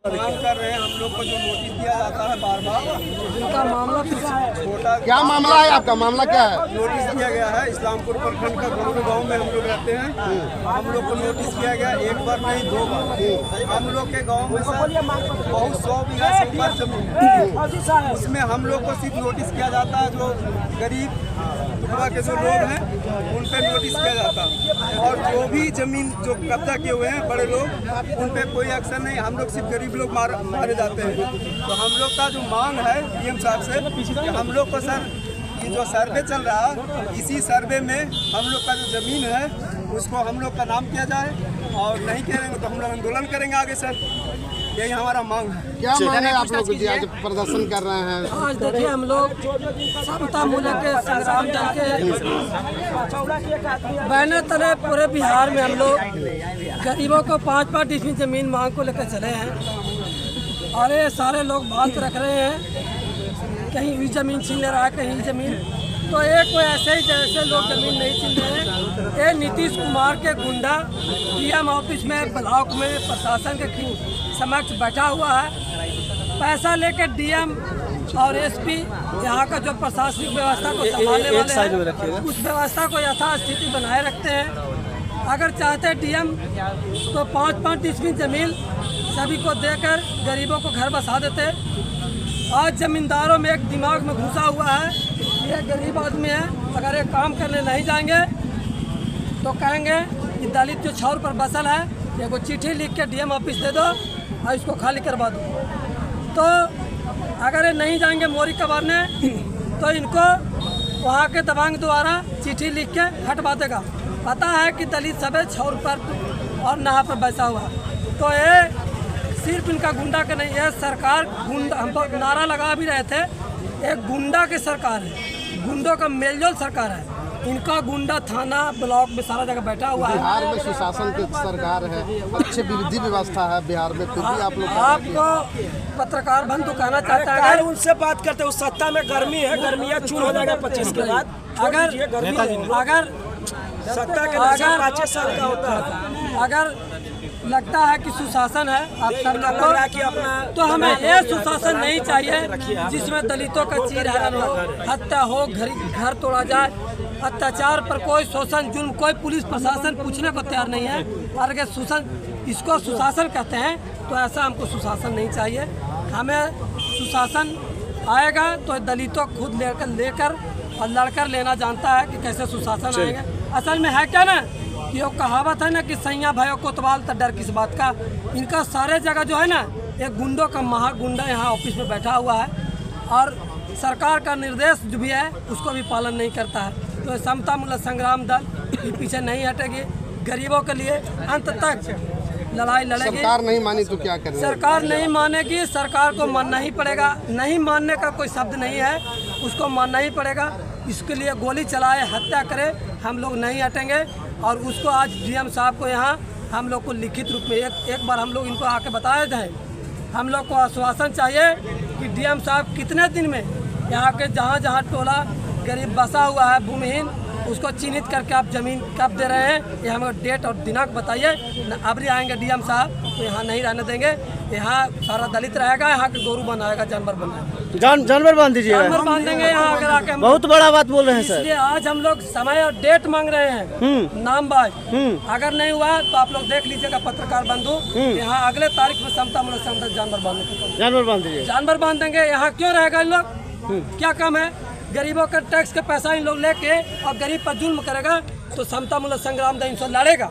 मांग कर रहे हैं हम लोग को जो नोटिस दिया जाता है बार बार। इनका मामला छोटा क्या मामला है? आपका मामला क्या है? नोटिस दिया गया है इस्लामपुर प्रखंड का गुरु गांव में हम लोग रहते हैं। हम लोग को नोटिस दिया गया एक बार नहीं 2 बार। हम लोग के गांव में सर बहुत 100 बीघा से ऊपर जमीन, उसमें हम लोग को सिर्फ नोटिस किया जाता है जो गरीब टुकड़ा के जो लोग हैं उन पे नोटिस किया जाता है, और जो भी जमीन जो कब्जा किए हुए हैं बड़े लोग उन पे कोई एक्शन नहीं। हम लोग सिर्फ गरीब लोग मारे जाते हैं। तो हम लोग का जो मांग है डीएम साहब से, हम लोग को सर ये जो सर्वे चल रहा है इसी सर्वे में हम लोग का जो जमीन है उसको हम लोग का नाम किया जाए, और नहीं करेंगे तो हम लोग आंदोलन करेंगे आगे सर। यही हमारा मांग है। क्या मांग है आप लोग आज प्रदर्शन कर रहे हैं? आज देखिए हम लोग समता मूल्य के संग्राम दल के बैनर तले पूरे बिहार में हम लोग गरीबों को 5-5 डिसमिल जमीन मांग को लेकर चले हैं, और ये सारे लोग बात रख रहे हैं कहीं भी जमीन छीन ले रहा है, कहीं जमीन। तो एक कोई ऐसे ही जैसे लोग जमीन नहीं छीन रहे हैं, ये नीतीश कुमार के गुंडा डीएम ऑफिस में ब्लॉक में प्रशासन के समक्ष बैठा हुआ है। पैसा लेकर डीएम और एसपी यहाँ का जो प्रशासनिक व्यवस्था को संभालने वाले हैं उस व्यवस्था को यथास्थिति बनाए रखते हैं। अगर चाहते डीएम तो 5-5 डिसमिल जमीन सभी को देकर गरीबों को घर बसा देते। आज जमींदारों में एक दिमाग में घुसा हुआ है, ये गरीब आदमी है, अगर ये काम करने नहीं जाएंगे तो कहेंगे कि दलित जो छौर पर बसल है एगो चिट्ठी लिख के डीएम ऑफिस दे दो और इसको खाली करवा दो। तो अगर ये नहीं जाएंगे मोरी कबारने तो इनको वहाँ के दबंग द्वारा चिट्ठी लिख के हटवा देगा। पता है कि दलित सब छौर पर और नहा पर बैसा हुआ। तो ये सिर्फ इनका गुंडा का नहीं है, सरकार गुंडा, हम तो नारा लगा भी रहे थे, एक गुंडा की सरकार है, गुंडों का मेलजोल सरकार है। इनका गुंडा थाना ब्लॉक में सारा जगह बैठा हुआ है। बिहार में सुशासन की सरकार है, अच्छी विधि व्यवस्था है बिहार में, फिर भी आप लोग आपको पत्रकार बंधु कहना चाहता है अगर उनसे बात करते उस सत्ता में गर्मी है, गर्मियाँ चूर हो जाएगा 25 के बाद। अगर सत्ता के 5 साल का होता है। अगर लगता है कि सुशासन है आप सब लग रहा है कि अपना, तो हमें ये सुशासन नहीं चाहिए जिसमें दलितों का चीरहरण हो, हत्या हो, घर तोड़ा जाए, अत्याचार पर कोई शोषण जुल्म, कोई पुलिस प्रशासन पूछने को तैयार नहीं है। और अगर इसको सुशासन कहते हैं तो ऐसा हमको सुशासन नहीं चाहिए। हमें सुशासन आएगा तो दलितों खुद लेकर और लड़कर लेना जानता है कि कैसे सुशासन आएगा। असल में है क्या ना, ये कहावत है ना कि सैया भयो कोतवाल तो डर किस बात का। इनका सारे जगह जो है ना एक गुंडों का महागुंडा यहाँ ऑफिस में बैठा हुआ है, और सरकार का निर्देश जो भी है उसको भी पालन नहीं करता है। तो समता मूल्य संग्राम दल भी पीछे नहीं हटेगी, गरीबों के लिए अंत तक लड़ाई लड़ेगी। सरकार नहीं मानी तो क्या करें? सरकार नहीं मानेगी, सरकार को मानना ही पड़ेगा। नहीं मानने का कोई शब्द नहीं है, उसको मानना ही पड़ेगा। इसके लिए गोली चलाए, हत्या करे, हम लोग नहीं हटेंगे। और उसको आज डीएम साहब को यहाँ हम लोग को लिखित रूप में एक बार हम लोग इनको आके बताए थे। हम लोग को आश्वासन चाहिए कि डीएम साहब कितने दिन में यहाँ के जहाँ टोला गरीब बसा हुआ है भूमिहीन, उसको चिन्हित करके आप जमीन कब दे रहे हैं, ये हमें डेट और दिनांक बताइए। अबरी आएंगे डीएम साहब तो यहाँ नहीं रहने देंगे। यहाँ सारा दलित रहेगा, यहाँ के गोरू बनाएगा, जानवर बनाएगा, जानवर बांध दीजिए, जानवर बांध देंगे यहाँ अगर आके। बहुत बड़ा बात बोल रहे हैं सर। इसलिए आज हम लोग समय और डेट मांग रहे हैं नाम बाज। अगर नहीं हुआ तो आप लोग देख लीजिएगा पत्रकार बंधु, यहाँ अगले तारीख में समता मूल्य संग्राम जानवर बांध दीजिए, जानवर बांध देंगे। यहाँ क्यों रहेगा इन लोग, क्या काम है? गरीबों का टैक्स का पैसा इन लोग लेके और गरीब पर जुल्म करेगा तो समता मूल्य संग्राम दल इनसे लड़ेगा।